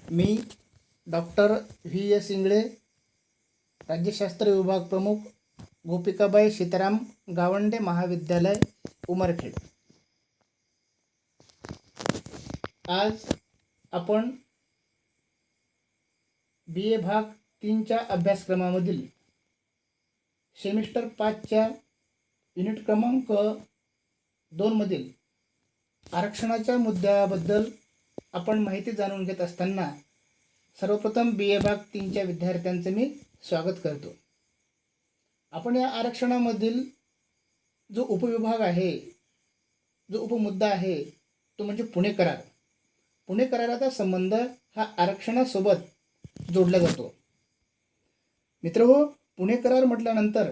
मी doctor V S Ingale, राज्यशास्त्र विभाग प्रमुख, गोपिकाबाई सीताराम गावंडे महाविद्यालय, उमरखेड। आज आपण बी ए भाग 3च्या अभ्यासक्रमामधील सेमिस्टर 5च्या युनिट क्रमांक 2 मधील आरक्षणाच्या मुद्द्याबद्दल आपण माहिती जाणून घेत असताना सर्वप्रथम बी ए भाग 3च्या विद्यार्थ्यांचे मी स्वागत करतो। आपण या आरक्षणामधील जो उपविभाग आहे, जो उपमुद्दा आहे तो म्हणजे पुणे करार। पुणे कराराचा संबंध हा आरक्षणासोबत जोडला जातो। मित्रहो, पुणे करार म्हटल्यानंतर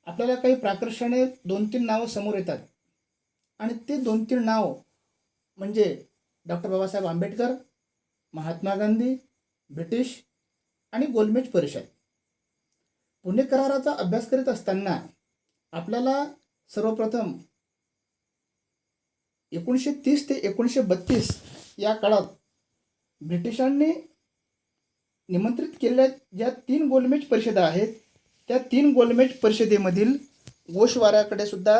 आपल्याला काही प्राकर्षाने 2-3 नावं समोर येतात आणि ते 2-3 नाव म्हणजे डॉक्टर बाबासाहेब आंबेडकर, महात्मा गांधी, ब्रिटिश आणि गोलमेज परिषद। पुणे कराराचा अभ्यास करीत असताना आपल्याला सर्वप्रथम 1930 ते 1932 या काळात ब्रिटिशांनी निमंत्रित केलेल्या ज्या 3 गोलमेज परिषदा आहेत, त्या 3 गोलमेज परिषदेमधील गोषवाऱ्याकडे सुद्धा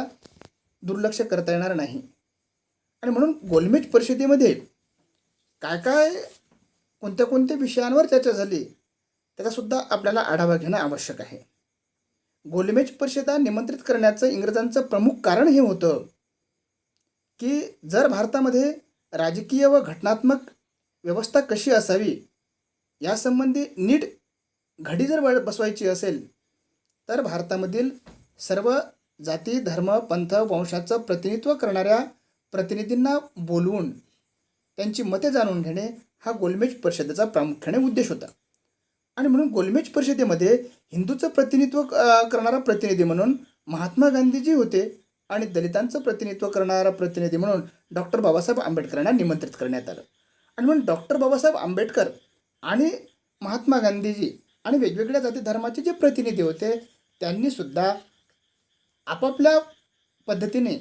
दुर्लक्ष करता येणार नाही। आणि म्हणून गोलमेज परिषदेमध्ये काय काय कोणत्या कोणत्या विषयांवर चर्चा झाली त्याचासुद्धा आपल्याला आढावा घेणं आवश्यक आहे। गोलमेज परिषदा निमंत्रित करण्याचं इंग्रजांचं प्रमुख कारण हे होतं की जर भारतामध्ये राजकीय व घटनात्मक व्यवस्था कशी असावी यासंबंधी नीट घडी जर बसवायची असेल तर भारतामधील सर्व जाती, धर्म, पंथ, वंशाचं प्रतिनिधित्व करणाऱ्या प्रतिनिधींना बोलवून त्यांची मते जाणून घेणे हा गोलमेज परिषदेचा प्रामुख्याने उद्देश होता। आणि म्हणून गोलमेज परिषदेमध्ये हिंदूचं प्रतिनिधित्व करणारा प्रतिनिधी म्हणून महात्मा गांधीजी होते आणि दलितांचं प्रतिनिधित्व करणारा प्रतिनिधी म्हणून डॉक्टर बाबासाहेब आंबेडकरांना निमंत्रित करण्यात आलं। आणि म्हणून डॉक्टर बाबासाहेब आंबेडकर आणि महात्मा गांधीजी आणि वेगवेगळ्या जाती धर्माचे जे प्रतिनिधी होते त्यांनीसुद्धा आपापल्या पद्धतीने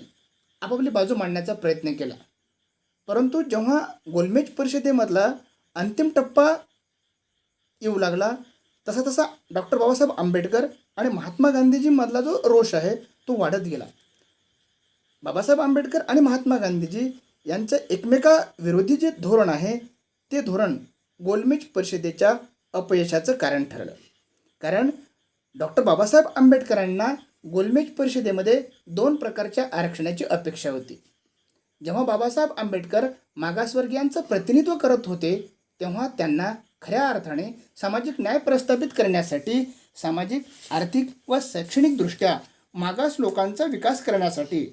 आपापली बाजू मांडण्याचा प्रयत्न केला। परंतु जेव्हा गोलमेज परिषदेमधला अंतिम टप्पा येऊ लागला तसा तसा डॉक्टर बाबासाहेब आंबेडकर आणि महात्मा गांधीजीमधला जो रोष आहे तो वाढत गेला। बाबासाहेब आंबेडकर आणि महात्मा गांधीजी यांचं एकमेकाविरोधी जे धोरण आहे ते धोरण गोलमेज परिषदेच्या अपयशाचं कारण ठरलं। कारण डॉक्टर बाबासाहेब आंबेडकरांना गोलमेज परिषदेमध्ये 2 प्रकारच्या आरक्षणाची अपेक्षा होती। जेव्हा बाबासाहेब आंबेडकर मागासवर्गीयांचं प्रतिनिधित्व करत होते तेव्हा त्यांना खऱ्या अर्थाने सामाजिक न्याय प्रस्थापित करण्यासाठी, सामाजिक, आर्थिक व शैक्षणिकदृष्ट्या मागास लोकांचा विकास करण्यासाठी,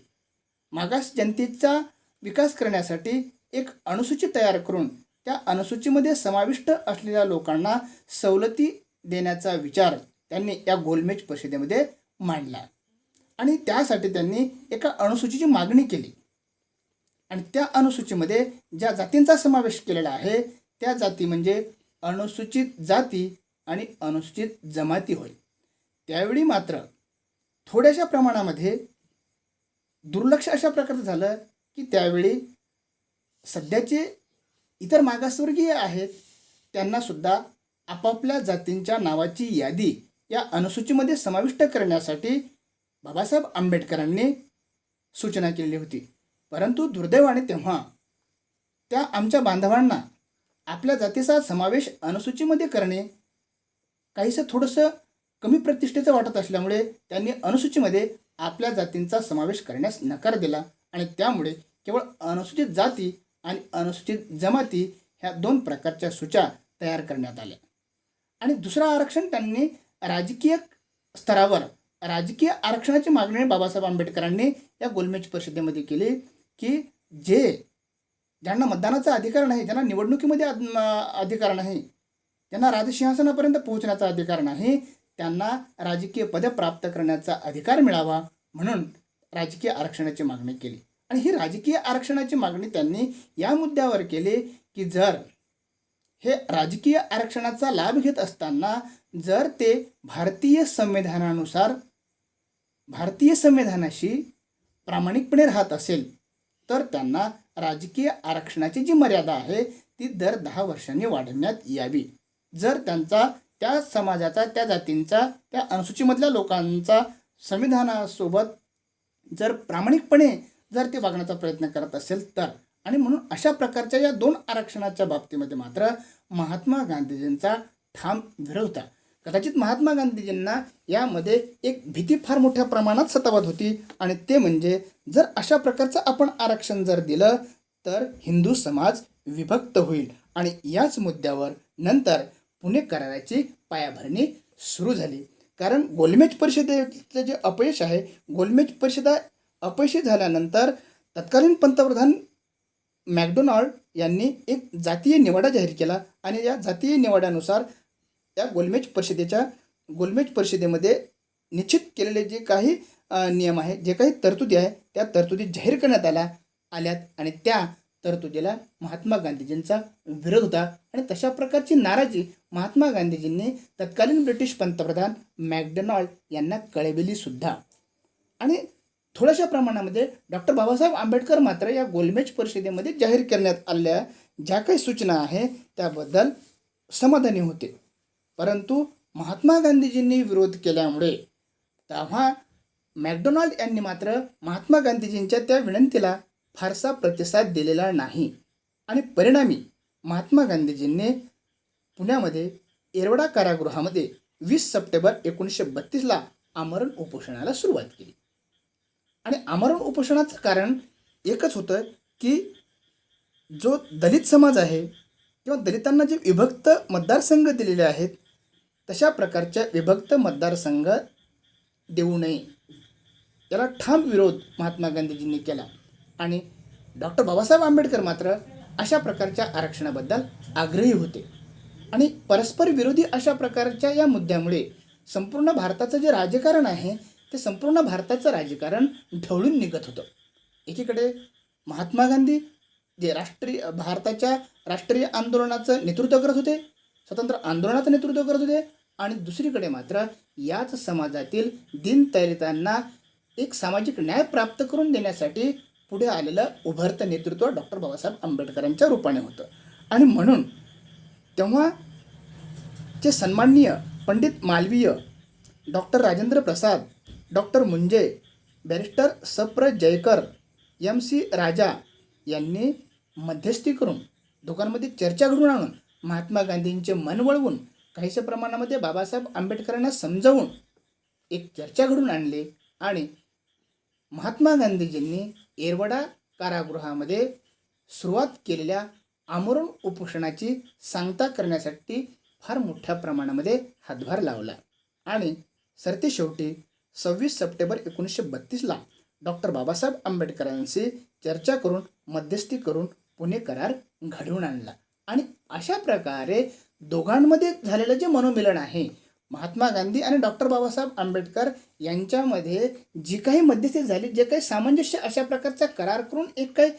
मागास जनतेचा विकास करण्यासाठी एक अनुसूची तयार करून त्या अनुसूचीमध्ये समाविष्ट असलेल्या लोकांना सवलती देण्याचा विचार त्यांनी या गोलमेज परिषदेमध्ये मांडला। आणि त्यासाठी त्यांनी एका अनुसूचीची मागणी केली आणि त्या अनुसूचीमध्ये ज्या जातींचा समावेश केलेला आहे त्या जाती म्हणजे अनुसूचित जाती आणि अनुसूचित जमाती होय। त्यावेळी मात्र थोड्याशा प्रमाणामध्ये दुर्लक्ष अशा प्रकारचं झालं की त्यावेळी सध्याचे इतर मागासवर्गीय आहेत त्यांनासुद्धा आपापल्या जातींच्या नावाची यादी या अनुसूचीमध्ये समाविष्ट करण्यासाठी बाबासाहेब आंबेडकरांनी सूचना केलेली होती। परंतु दुर्दैवाने तेव्हा त्या आमच्या बांधवांना आपल्या जातीचा समावेश अनुसूचीमध्ये करणे काहीसं थोडंसं कमी प्रतिष्ठेचं वाटत असल्यामुळे त्यांनी अनुसूचीमध्ये आपल्या जातींचा समावेश करण्यास नकार दिला आणि त्यामुळे केवळ अनुसूचित जाती आणि अनुसूचित जमाती ह्या 2 प्रकारच्या सूच्या तयार करण्यात आल्या। आणि दुसरं आरक्षण त्यांनी राजकीय स्तरावर राजकीय आरक्षणाची मागणी बाबासाहेब आंबेडकरांनी या गोलमेज परिषदेमध्ये केली की ज्यांना मतदानाचा अधिकार नाही, ज्यांना निवडणुकीमध्ये अधिकार नाही, ज्यांना राजसिंहासनापर्यंत पोहोचण्याचा अधिकार नाही, त्यांना राजकीय पदे प्राप्त करण्याचा अधिकार मिळावा म्हणून राजकीय आरक्षणाची मागणी केली। आणि ही राजकीय आरक्षणाची मागणी त्यांनी या मुद्द्यावर केली की जर हे राजकीय आरक्षणाचा लाभ घेत असताना जर ते भारतीय संविधानाशी प्रामाणिकपणे राहत असेल तर त्यांना राजकीय आरक्षणाची जी मर्यादा आहे ती दर 10 वर्षांनी वाढवण्यात यावी. जर त्यांचा त्या समाजाचा, त्या जातींचा, त्या अनुसूचीमधल्या लोकांचा संविधानासोबत जर प्रामाणिकपणे जर ते वागण्याचा प्रयत्न करत असेल तर. आणि म्हणून अशा प्रकारच्या या 2 आरक्षणाच्या बाबतीमध्ये मात्र महात्मा गांधीजींचा ठाम विरोध होता. कदाचित महात्मा गांधीजींना यामध्ये एक भीती फार मोठ्या प्रमाणात सतावत होती आणि ते म्हणजे जर अशा प्रकारचं आपण आरक्षण जर दिलं तर हिंदू समाज विभक्त होईल. आणि याच मुद्द्यावर नंतर पुणे कराराची पायाभरणी सुरू झाली. कारण गोलमेज परिषदेचं जे अपयश आहे, गोलमेज परिषदा अपयशी झाल्यानंतर तत्कालीन पंतप्रधान मॅकडोनाल्ड यांनी एक जातीय निवाडा जाहीर केला आणि या जातीय निवाड्यानुसार या गोलमेज परिषदेमध्ये निश्चित केलेले जे काही नियम आहे, जे काही तरतुदी आहे, त्या तरतुदी जाहीर करण्यात आल्यात आणि त्या तरतुदीला महात्मा गांधीजींचा विरोध होता. आणि तशा प्रकारची नाराजी महात्मा गांधीजींनी तत्कालीन ब्रिटिश पंतप्रधान मॅकडोनाल्ड यांना कळविली सुद्धा. आणि थोड्याशा प्रमाणामध्ये डॉक्टर बाबासाहेब आंबेडकर मात्र या गोलमेज परिषदेमध्ये जाहीर करण्यात आलेल्या ज्या काही सूचना आहे त्याबद्दल समाधानी होते. परंतु महात्मा गांधीजींनी विरोध केल्यामुळे तेव्हा मॅकडोनाल्ड यांनी मात्र महात्मा गांधीजींच्या त्या विनंतीला फारसा प्रतिसाद दिलेला नाही. आणि परिणामी महात्मा गांधीजींनी पुण्यामध्ये येरवडा कारागृहामध्ये 20 सप्टेंबर 1932 आमरण उपोषणाला सुरुवात केली. आणि आमरण उपोषणाचं कारण एकच होतं की जो दलित समाज आहे किंवा दलितांना जे विभक्त मतदारसंघ दिलेले आहेत तशा प्रकारच्या विभक्त मतदारसंघ देऊ नये, याला ठाम विरोध महात्मा गांधीजींनी केला. आणि डॉक्टर बाबासाहेब आंबेडकर मात्र अशा प्रकारच्या आरक्षणाबद्दल आग्रही होते. आणि परस्पर विरोधी अशा प्रकारच्या या मुद्द्यामुळे संपूर्ण भारताचं जे राजकारण आहे ते संपूर्ण भारताचं राजकारण ढवळून निघत होतं. एकीकडे महात्मा गांधी जे भारताच्या राष्ट्रीय आंदोलनाचं नेतृत्व करत होते, स्वतंत्र आंदोलनाचं नेतृत्व करत होते, आणि दुसरीकडे मात्र याच समाजातील दीनदलितांना एक सामाजिक न्याय प्राप्त करून देण्यासाठी पुढे आलेलं उभरतं नेतृत्व डॉक्टर बाबासाहेब आंबेडकरांच्या रूपाने होतं. आणि म्हणून तेव्हा जे सन्माननीय पंडित मालवीय, डॉक्टर राजेंद्र प्रसाद, डॉक्टर मुंजे, बॅरिस्टर सप्र जयकर, MC राजा यांनी मध्यस्थी करून दोघांमध्ये चर्चा घडवून आणून महात्मा गांधींचे मन वळवून काहीशा प्रमाणामध्ये बाबासाहेब आंबेडकरांना समजावून एक चर्चा घडून आणली. आणि महात्मा गांधीजींनी येरवडा कारागृहामध्ये सुरुवात केलेल्या आमरण उपोषणाची सांगता करण्यासाठी फार मोठ्या प्रमाणामध्ये हातभार लावला. आणि सरतेशेवटी 26 सप्टेंबर 1932 डॉक्टर बाबासाहेब आंबेडकरांशी चर्चा करून मध्यस्थी करून पुणे करार घडवून आणला. आणि अशा प्रकारे दोघांमध्ये झालेलं जे मनोमिलन आहे, महात्मा गांधी आणि डॉक्टर बाबासाहेब आंबेडकर यांच्यामध्ये जी काही मध्यस्थी झाली, जे काही सामंजस्य अशा प्रकारचा करार करून एक काही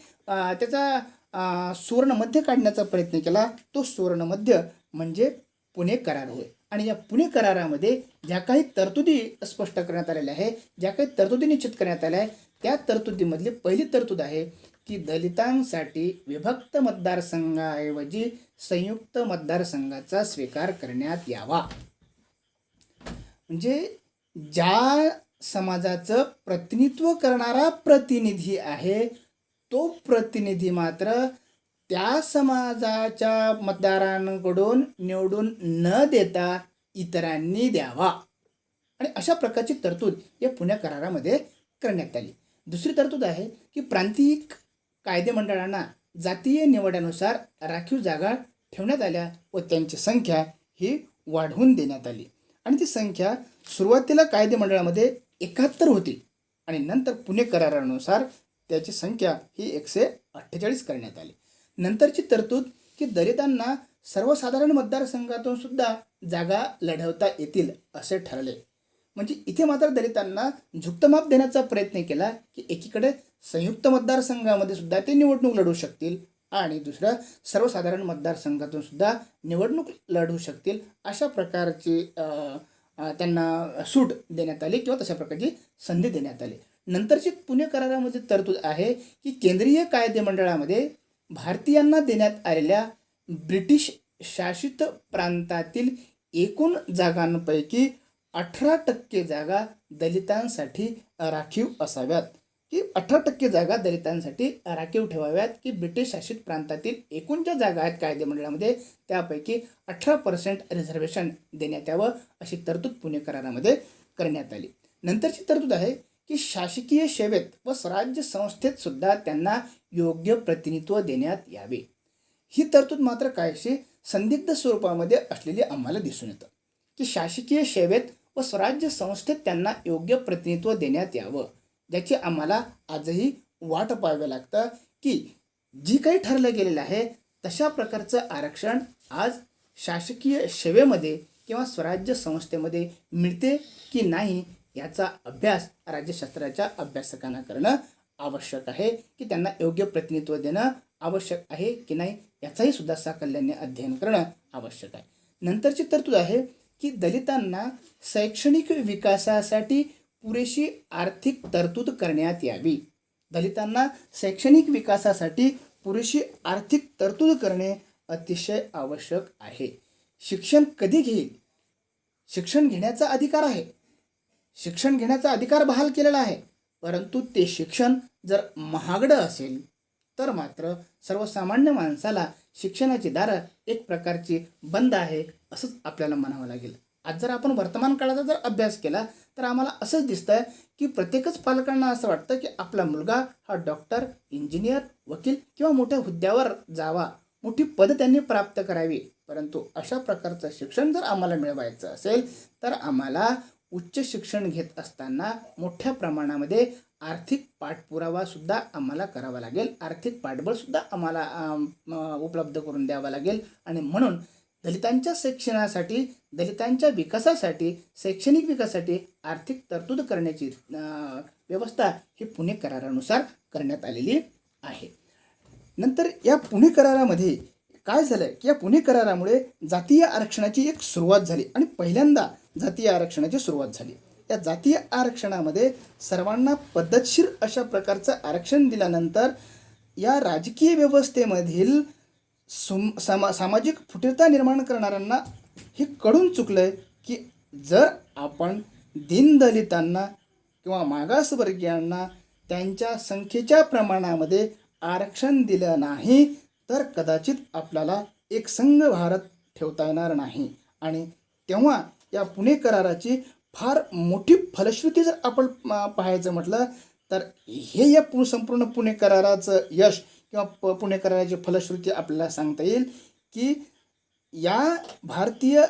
त्याचा सुवर्णमध्य काढण्याचा प्रयत्न केला, तो सुवर्णमध्य म्हणजे पुणे करार होय. आणि या पुणे करारामध्ये ज्या काही तरतुदी स्पष्ट करण्यात आलेल्या आहे, ज्या काही तरतुदी निश्चित करण्यात आल्या आहे, त्या तरतुदीमधली पहिली तरतूद आहे की दलितांसाठी विभक्त मतदारसंघाऐवजी संयुक्त मतदारसंघाचा स्वीकार करण्यात यावा. म्हणजे ज्या समाजाचं प्रतिनिधित्व करणारा प्रतिनिधी आहे तो प्रतिनिधी मात्र त्या समाजाच्या मतदारांकडून निवडून न देता इतरांनी द्यावा. आणि अशा प्रकारची तरतूद या पुणे करारामध्ये करण्यात आली. दुसरी तरतूद आहे की प्रांतिक कायदेमंडळांना जातीय निवड्यानुसार राखीव जागा ठेवण्यात आल्या व त्यांची संख्या ही वाढवून देण्यात आली. आणि ती संख्या सुरुवातीला कायदेमंडळामध्ये 71 होती आणि नंतर पुणे करारानुसार त्याची संख्या ही 148 करण्यात आली. नंतरची तरतूद की दलितांना सर्वसाधारण मतदारसंघातून सुद्धा जागा लढवता येतील असे ठरले. म्हणजे इथे मात्र दलितांना झुकतं देण्याचा प्रयत्न केला की एकीकडे संयुक्त मतदारसंघामध्ये सुद्धा ते निवडणूक लढवू शकतील आणि दुसऱ्या सर्वसाधारण मतदारसंघातून सुद्धा निवडणूक लढवू शकतील, अशा प्रकारची त्यांना सूट देण्यात आली किंवा तशा प्रकारची संधी देण्यात आली. नंतरची पुणे करारामध्ये तरतूद आहे की केंद्रीय कायदेमंडळामध्ये भारतीयांना देण्यात आलेल्या ब्रिटिश शासित प्रांतातील एकूण जागांपैकी 18% जागा दलितांसाठी राखीव असाव्यात, की 18% जागा दलितांसाठी राखीव ठेवाव्यात, की ब्रिटिश शासित प्रांतातील एकूण ज्या जागा आहेत कायदेमंडळामध्ये त्यापैकी 18% रिझर्वेशन देण्यात यावं अशी तरतूद पुणे करारामध्ये करण्यात आली. नंतरची तरतूद आहे की शासकीय सेवेत व स्वराज्य संस्थेत सुद्धा त्यांना योग्य प्रतिनिधित्व देण्यात यावे. ही तरतूद मात्र काहीशी संदिग्ध स्वरूपामध्ये असलेली आम्हाला दिसून येतं, की शासकीय सेवेत व स्वराज्य संस्थेत त्यांना योग्य प्रतिनिधित्व देण्यात यावं, ज्याची आम्हाला आजही वाट पाहावी लागतं, की जी काही ठरलं गेलेलं आहे तशा प्रकारचं आरक्षण आज शासकीय सेवेमध्ये किंवा स्वराज्य संस्थेमध्ये मिळते की नाही याचा अभ्यास राज्यशास्त्राच्या अभ्यासकांना करणं आवश्यक आहे, की त्यांना योग्य प्रतिनिधित्व देणं आवश्यक आहे की नाही याचाही सुद्धा साकल्याने अध्ययन करणं आवश्यक आहे. नंतरची तरतूद आहे की दलितांना शैक्षणिक विकासासाठी पुरेशी आर्थिक तरतूद करण्यात यावी. दलितांना शैक्षणिक विकासासाठी पुरेशी आर्थिक तरतूद करणे अतिशय आवश्यक आहे. शिक्षण कधी घेईल? शिक्षण घेण्याचा अधिकार आहे, शिक्षण घेण्याचा अधिकार बहाल केलेला आहे, परंतु ते शिक्षण जर महागडं असेल तर मात्र सर्वसामान्य माणसाला शिक्षणाची दारं एक प्रकारची बंद आहे असंच आपल्याला म्हणावं लागेल. आज जर आपण वर्तमान काळाचा जर अभ्यास केला तर आम्हाला असंच दिसतं की प्रत्येकच पालकांना असं वाटतं की आपला मुलगा हा डॉक्टर, इंजिनियर, वकील किंवा मोठ्या हुद्द्यावर जावा, मोठी पद त्यांनी प्राप्त करावी. परंतु अशा प्रकारचं शिक्षण जर आम्हाला मिळवायचं असेल तर आम्हाला उच्च शिक्षण घेत असताना मोठ्या प्रमाणामध्ये आर्थिक पाठपुरावा सुद्धा आम्हाला करावा लागेल, आर्थिक पाठबळसुद्धा आम्हाला उपलब्ध करून द्यावा लागेल. आणि म्हणून दलितांच्या शिक्षणासाठी, दलितांच्या विकासासाठी, शैक्षणिक विकासासाठी आर्थिक तरतूद करण्याची व्यवस्था ही पुणे करारानुसार करण्यात आलेली आहे. नंतर या पुणे करारामध्ये काय झालं की या पुणे करारामुळे जातीय आरक्षणाची एक सुरुवात झाली आणि पहिल्यांदा जातीय आरक्षणाची सुरुवात झाली. या जातीय आरक्षणामध्ये सर्वांना पद्धतशीर अशा प्रकारचं आरक्षण दिल्यानंतर या राजकीय व्यवस्थेमधील सामाजिक फुटीरता निर्माण करणाऱ्यांना हे कळून चुकलं की जर आपण दीनदलितांना किंवा मागासवर्गीयांना त्यांच्या संख्येच्या प्रमाणामध्ये आरक्षण दिलं नाही तर कदाचित आपल्याला एक संघ भारत ठेवता येणार नाही. आणि तेव्हा या पुणे कराराची फार मोठी फलश्रुती जर आपण पाहायचं म्हटलं तर हे या संपूर्ण पुणे कराराचं यश किंवा पुणे कराराची फलश्रुती आपल्याला सांगता येईल की या भारतीय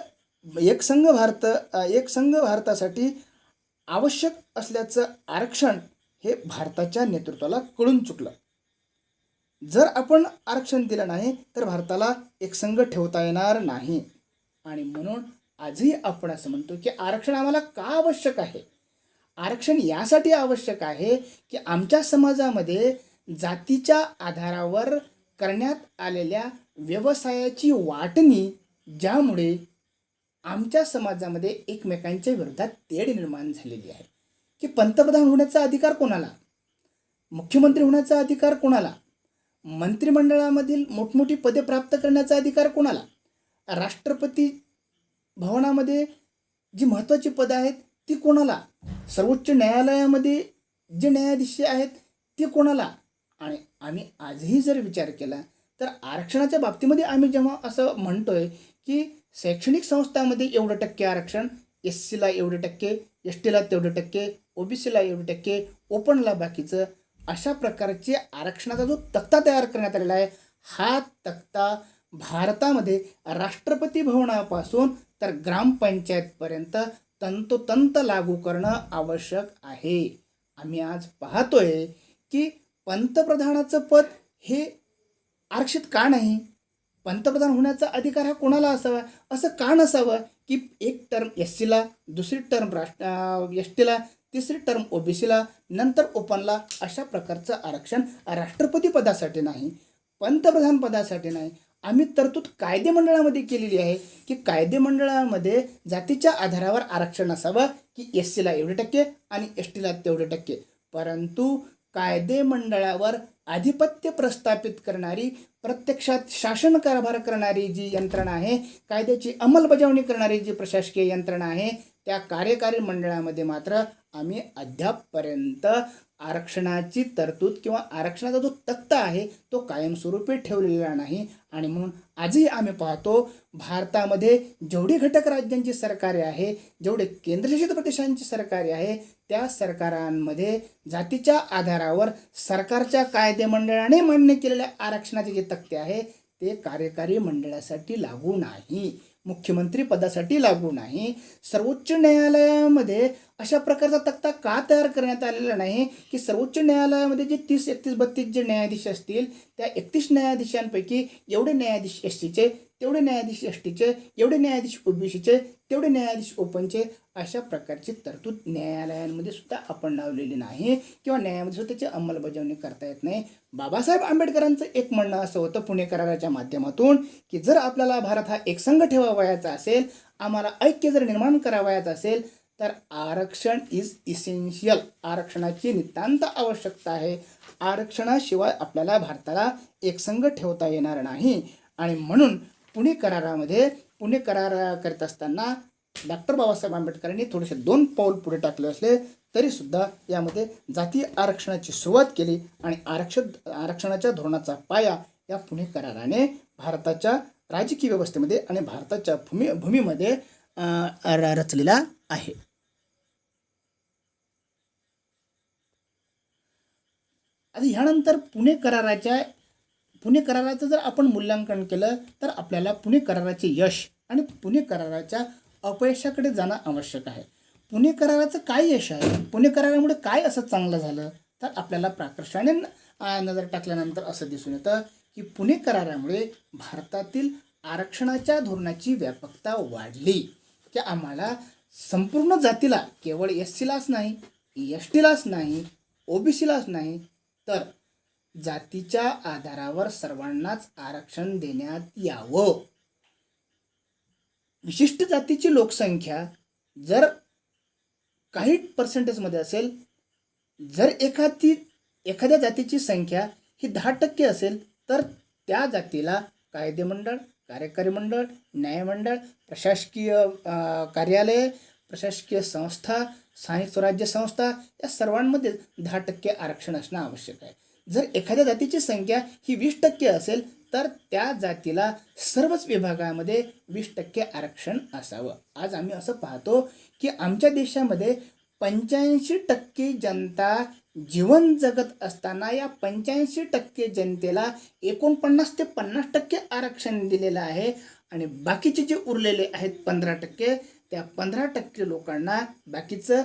एक संघ भारतासाठी आवश्यक असल्याचं आरक्षण हे भारताच्या नेतृत्वाला कळून चुकलं. जर आपण आरक्षण दिलं नाही तर भारताला एक संघ ठेवता येणार नाही. आणि म्हणून आजही आपण असं म्हणतो की आरक्षण आम्हाला का आवश्यक आहे? आरक्षण यासाठी आवश्यक आहे की आमच्या समाजामध्ये जातीच्या आधारावर करण्यात आलेल्या व्यवसायाची वाटणी ज्यामुळे आमच्या समाजामध्ये एकमेकांच्या विरोधात तेढ निर्माण झालेली आहे. की पंतप्रधान होण्याचा अधिकार कोणाला, मुख्यमंत्री होण्याचा अधिकार कोणाला, मंत्रिमंडळामधील मोठमोठी पदे प्राप्त करण्याचा अधिकार कोणाला, राष्ट्रपती भवनामध्ये जी महत्त्वाची पदं आहेत ती कोणाला, सर्वोच्च न्यायालयामध्ये जे न्यायाधीश आहेत ते कोणाला. आणि आम्ही आजही जर विचार केला तर आरक्षणाच्या बाबतीमध्ये आम्ही जेव्हा असं म्हणतोय की शैक्षणिक संस्थांमध्ये एवढं टक्के आरक्षण, SCला एवढे टक्के, STला तेवढे टक्के, OBCला एवढे टक्के, ओपनला बाकीचं, अशा प्रकारचे आरक्षणाचा जो तक्ता तयार करण्यात आलेला आहे हा तक्ता भारतामध्ये राष्ट्रपती भवनापासून तर ग्रामपंचायतपर्यंत तंतोतंत लागू करणं आवश्यक आहे. आम्ही आज पाहतोय की पंतप्रधानाचं पद हे आरक्षित का नाही? पंतप्रधान होण्याचा अधिकार हा कोणाला असावा? असं का नसावं की एक टर्म SCला, दुसरी टर्म STला, तिसरी टर्म OBCला, नंतर ओपनला, अशा प्रकारचं आरक्षण राष्ट्रपती पदासाठी नाही, पंतप्रधान पदासाठी नाही. आम्ही तरतूद कायदेमंडळामध्ये केलेली आहे की कायदेमंडळामध्ये जातीच्या आधारावर आरक्षण असावं की SCला एवढे टक्के आणि STला तेवढे टक्के. परंतु कायदे मंडळावर आधिपत्य प्रस्थापित करणारी, प्रत्यक्षात शासन कारभार करणारी जी यंत्रणा आहे, कायद्याची अंमलबजावणी करणारी जी प्रशासकीय यंत्रणा आहे, त्या कार्यकारी मंडळामध्ये मात्र आम्ही अद्यापपर्यंत आरक्षणाची तरतूद किंवा आरक्षणाचा जो तक्ता आहे तो कायमस्वरूपी ठेवलेला नाही. आणि म्हणून आजही आम्ही पाहतो भारतामध्ये जेवढी घटक राज्यांची सरकारे आहे, जेवढे केंद्रशासित प्रदेशांची सरकारे आहे, त्या सरकारांमध्ये जातीच्या आधारावर सरकारच्या कायदेमंडळाने मान्य केलेल्या आरक्षणाचे जे तक्ते आहे ते कार्यकारी मंडळासाठी लागू नाही, मुख्यमंत्री पदासाठी लागू नाही. सर्वोच्च न्यायालयामध्ये अशा प्रकारचा तक्ता का तयार करण्यात आलेला नाही की सर्वोच्च न्यायालयामध्ये जे 30, 31, 32 जे न्यायाधीश असतील त्या 31 न्यायाधीशांपैकी एवढे न्यायाधीश एसटीचे, तेवढे न्यायाधीश एसटीचे, एवढे न्यायाधीश ओबीसीचे, तेवढे न्यायाधीश ओपनचे, अशा प्रकारची तरतूद न्यायालयांमध्ये सुद्धा आपण लावलेली नाही किंवा न्यायामध्ये सुद्धा त्याची अंमलबजावणी करता येत नाही. बाबासाहेब आंबेडकरांचं एक म्हणणं असं होतं पुणे कराराच्या माध्यमातून की जर आपल्याला भारत हा एकसंघ ठेवावयाचा असेल, आम्हाला ऐक्य जर निर्माण करावयाचं असेल तर आरक्षण इज इसेन्शियल, आरक्षणाची नितांत आवश्यकता आहे. आरक्षणाशिवाय आपल्याला भारताला एकसंघ ठेवता येणार नाही. आणि म्हणून पुणे करार करत असताना डॉक्टर बाबासाहेब आंबेडकरांनी थोडेसे 2 पाऊल पुढे टाकले असले तरीसुद्धा यामध्ये जातीय आरक्षणाची सुरुवात केली आणि आरक्षणाच्या धोरणाचा पाया या पुणे कराराने भारताच्या राजकीय व्यवस्थेमध्ये आणि भारताच्या भूमीमध्ये रचलेला आहे. आता ह्यानंतर पुणे कराराचं जर आपण मूल्यांकन केलं तर आपल्याला पुणे कराराचे यश आणि पुणे कराराच्या अपयशाकडे जाणं आवश्यक आहे. पुणे कराराचं काय यश आहे, पुणे करारामुळे काय असं चांगलं झालं, तर आपल्याला प्राकर्षाने नजर टाकल्यानंतर असं दिसून येतं की पुणे करारामुळे भारतातील आरक्षणाच्या धोरणाची व्यापकता वाढली की आम्हाला संपूर्ण जातीला, केवळ एससीलाच नाही, एसटीलाच नाही, ओबीसीलाच नाही, तर जातीच्या आधारावर सर्वांनाच आरक्षण देण्यात यावं. विशिष्ट जातीची लोकसंख्या जर काही पर्सेंटेजमध्ये असेल, जर एखाद्या जातीची संख्या ही 10% असेल तर त्या जातीला कायदेमंडळ, कार्यकारी मंडळ, न्यायमंडळ, प्रशासकीय कार्यालय, प्रशासकीय संस्था, स्थानिक स्वराज्य संस्था या सर्वांमध्ये 10% आरक्षण असणं आवश्यक आहे. जर एखाद्या जातीची संख्या ही 20% असेल तर त्या जातीला सर्वच विभागामध्ये 20% आरक्षण असावं. आज आम्ही असं पाहतो की आमच्या देशामध्ये 85% जनता जीवन जगत असताना या 85% जनतेला 49 ते 50% आरक्षण दिलेलं आहे आणि बाकीचे जे उरलेले आहेत 15%, त्या 15% लोकांना बाकीचं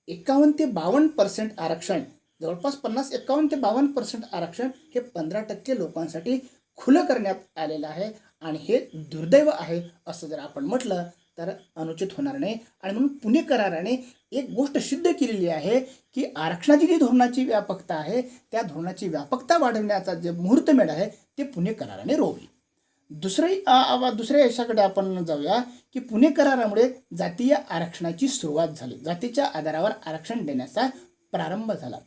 51 ते 52% आरक्षण, जवळपास 51 ते 52% आरक्षण हे 15% लोकांसाठी खुलं करण्यात आलेलं आहे. आणि हे दुर्दैव आहे असं जर आपण म्हटलं तर अनुचित होणार नाही. आणि म्हणून पुणे कराराने एक गोष्ट सिद्ध केलेली आहे की आरक्षणाची जी धोरणाची व्यापकता आहे त्या धोरणाची व्यापकता वाढवण्याचा जे मुहूर्तमेढ आहे ते पुणे कराराने रोवली. दुसऱ्या यशाकडे आपण जाऊया की पुणे करारामुळे जातीय आरक्षणाची सुरुवात झाली, जातीच्या आधारावर आरक्षण देण्याचा प्रारंभ झाला.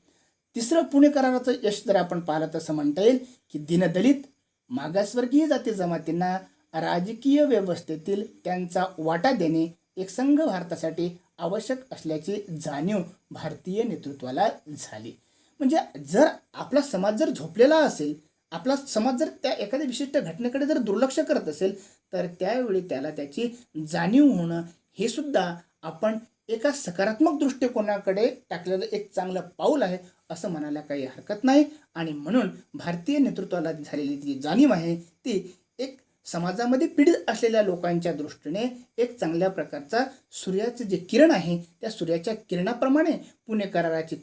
तिसरं पुणे कराराचं यश जर आपण पाहिलं तसं म्हणता येईल की दीनदलित, मागासवर्गीय जाती जमातींना राजकीय व्यवस्थेतील त्यांचा वाटा देणे एकसंघ भारतासाठी आवश्यक असल्याची जाणीव भारतीय नेतृत्वाला झाली. म्हणजे जर आपला समाज जर झोपलेला असेल, आपला समाज जर त्या एखाद्या विशिष्ट घटनेकडे जर दुर्लक्ष करत असेल तर त्यावेळी त्याला त्याची जाणीव होणं हे सुद्धा आपण एका सकारात्मक दृष्टिकोनाकडे टाकलेलं एक चांगलं पाऊल आहे असं म्हणायला काही हरकत नाही. आणि म्हणून भारतीय नेतृत्वाला झालेली जी जाणीव आहे ती एक समाजामध्ये पीडित असलेल्या लोकांच्या दृष्टीने एक चांगल्या प्रकारचा सूर्याचं जे किरण आहे त्या सूर्याच्या किरणाप्रमाणे पुणे कराराची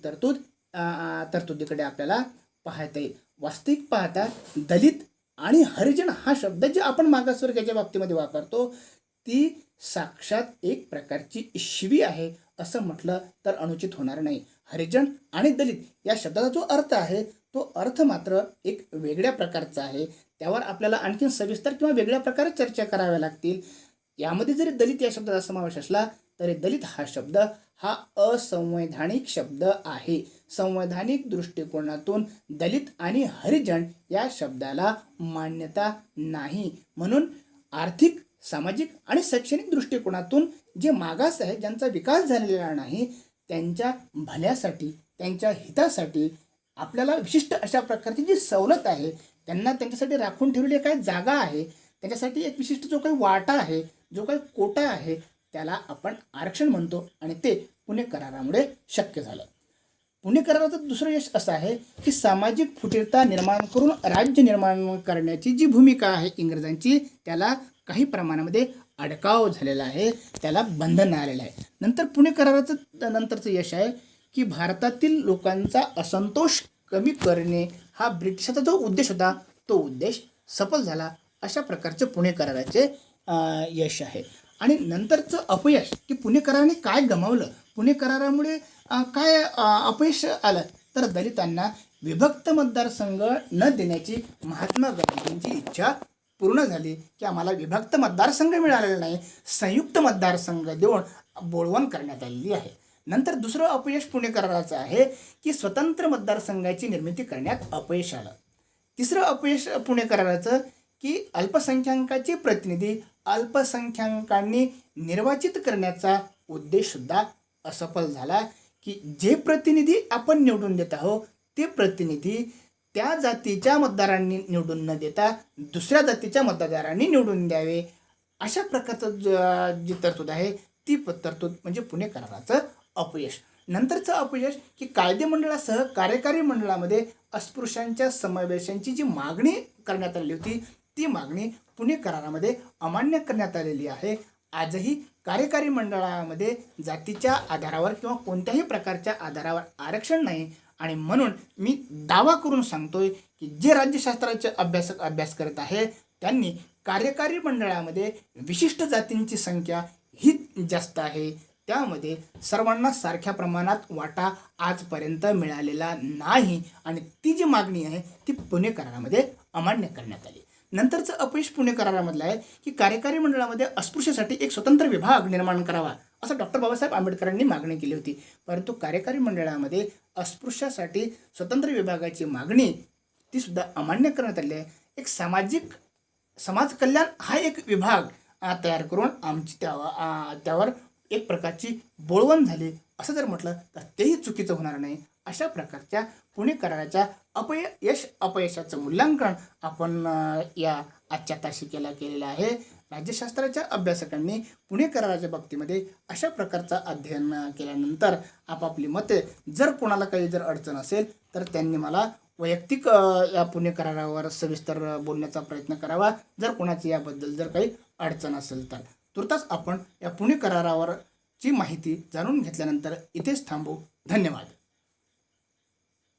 तरतुदीकडे आपल्याला पाहता येईल. वास्तविक पाहता दलित आणि हरिजन हा शब्द जे आपण मागासवर्गाच्या बाबतीमध्ये वापरतो ती साक्षात एक प्रकारची शिवी आहे असं म्हटलं तर अनुचित होणार नाही. हरिजन आणि दलित या शब्दाचा जो अर्थ आहे तो अर्थ मात्र एक वेगळ्या प्रकारचा आहे. त्यावर आपल्याला आणखीन सविस्तर किंवा वेगळ्या प्रकारे चर्चा कराव्या लागतील. यामध्ये जरी दलित या शब्दाचा समावेश असला तरी दलित हा शब्द हा असंवैधानिक शब्द आहे. संवैधानिक दृष्टिकोनातून दलित आणि हरिजन या शब्दाला मान्यता नाही. म्हणून आर्थिक, सामाजिक आणि शैक्षणिक दृष्टिकोनातून जे मागास आहे, ज्यांचा विकास झालेला नाही, त्यांच्या भल्यासाठी, त्यांच्या हितासाठी आपल्याला विशिष्ट अशा प्रकारची जी सवलत आहे, त्यांना त्यांच्यासाठी राखून ठेवलेली काही जागा आहे, त्यांच्यासाठी एक विशिष्ट जो काही वाटा आहे, जो काही कोटा आहे, त्याला आपण आरक्षण म्हणतो आणि ते पुणे करारामुळे शक्य झालं. पुणे कराराचं दुसरं यश असं आहे की सामाजिक फुटीरता निर्माण करून राज्य निर्माण करण्याची जी भूमिका आहे इंग्रजांची, त्याला काही प्रमाणामध्ये अडकाव झालेला आहे, त्याला बंधन आलेलं आहे. नंतर पुणे कराराचं नंतरचं यश आहे की भारतातील लोकांचा असंतोष कमी करणे हा ब्रिटिशाचा जो उद्देश होता, तो उद्देश सफल झाला. अशा प्रकारचे पुणे कराराचे यश आहे. आणि नंतरचं अपयश की पुणे कराराने काय गमावलं, पुणे करारामुळे काय अपयश आलं, तर दलितांना विभक्त मतदारसंघ न देण्याची महात्मा गांधींची इच्छा पूर्ण झाली की आम्हाला विभक्त मतदारसंघ मिळालेला नाही, संयुक्त मतदारसंघ देऊन बोळवण करण्यात आलेली आहे. नंतर दुसरं अपयश पुणे कराराचं आहे की स्वतंत्र मतदारसंघाची निर्मिती करण्यात अपयश आलं. तिसरं अपयश पुणे कराराचं की अल्पसंख्याकांचे प्रतिनिधी अल्पसंख्याकांनी निर्वाचित करण्याचा उद्देशसुद्धा असफल झाला की जे प्रतिनिधी आपण निवडून देत आहोत, ते प्रतिनिधी त्या जातीच्या मतदारांनी निवडून न देता दुसऱ्या जातीच्या मतदारांनी निवडून द्यावे. अशा प्रकारचं जी तरतूद आहे, ती तरतूद म्हणजे पुणे कराराचं अपयश. नंतरचं अपयश की कायदे मंडळासह कार्यकारी मंडळामध्ये अस्पृश्यांच्या समावेशांची जी मागणी करण्यात आलेली होती, ती मागणी पुणे करारामध्ये अमान्य करण्यात आलेली आहे. आजही कार्यकारी मंडळामध्ये जातीच्या आधारावर किंवा कोणत्याही प्रकारच्या आधारावर आरक्षण नाही. आणि म्हणून मी दावा करून सांगतोय की जे राज्यशास्त्राचे अभ्यास करत आहे, त्यांनी कार्यकारी मंडळामध्ये विशिष्ट जातींची संख्या ही जास्त आहे, त्यामध्ये सर्वांना सारख्या प्रमाणात वाटा आजपर्यंत मिळालेला नाही. आणि ती जी मागणी आहे ती पुणे करारामध्ये अमान्य करण्यात आली. नंतरचं अपयश पुणे करारामधलं आहे की कार्यकारी मंडळामध्ये अस्पृश्यासाठी एक स्वतंत्र विभाग निर्माण करावा, असं डॉक्टर बाबासाहेब आंबेडकरांनी मागणी केली होती. परंतु कार्यकारी मंडळामध्ये अस्पृश्यासाठी स्वतंत्र विभागाची मागणी ती सुद्धा अमान्य करण्यात आली आहे. एक समाज कल्याण हा एक विभाग तयार करून आमची त्यावर एक प्रकारची बोळवण झाली असं जर म्हटलं तर तेही चुकीचं होणार नाही. अशा प्रकारच्या पुणे कराराच्या अपयशाचं मूल्यांकन आपण या आजच्या तासिकेला केलेलं आहे. राज्यशास्त्राच्या अभ्यासकांनी पुणे कराराच्या बाबतीमध्ये अशा प्रकारचा अध्ययन केल्यानंतर आपापली मते, जर कोणाला काही जर अडचण असेल तर त्यांनी मला वैयक्तिक या पुणे करारावर सविस्तर बोलण्याचा प्रयत्न करावा. जर कोणाची याबद्दल जर काही अडचण असेल तर तुर्तास आपण या पुणे करारावरची माहिती जाणून घेतल्यानंतर इथेच थांबू. धन्यवाद.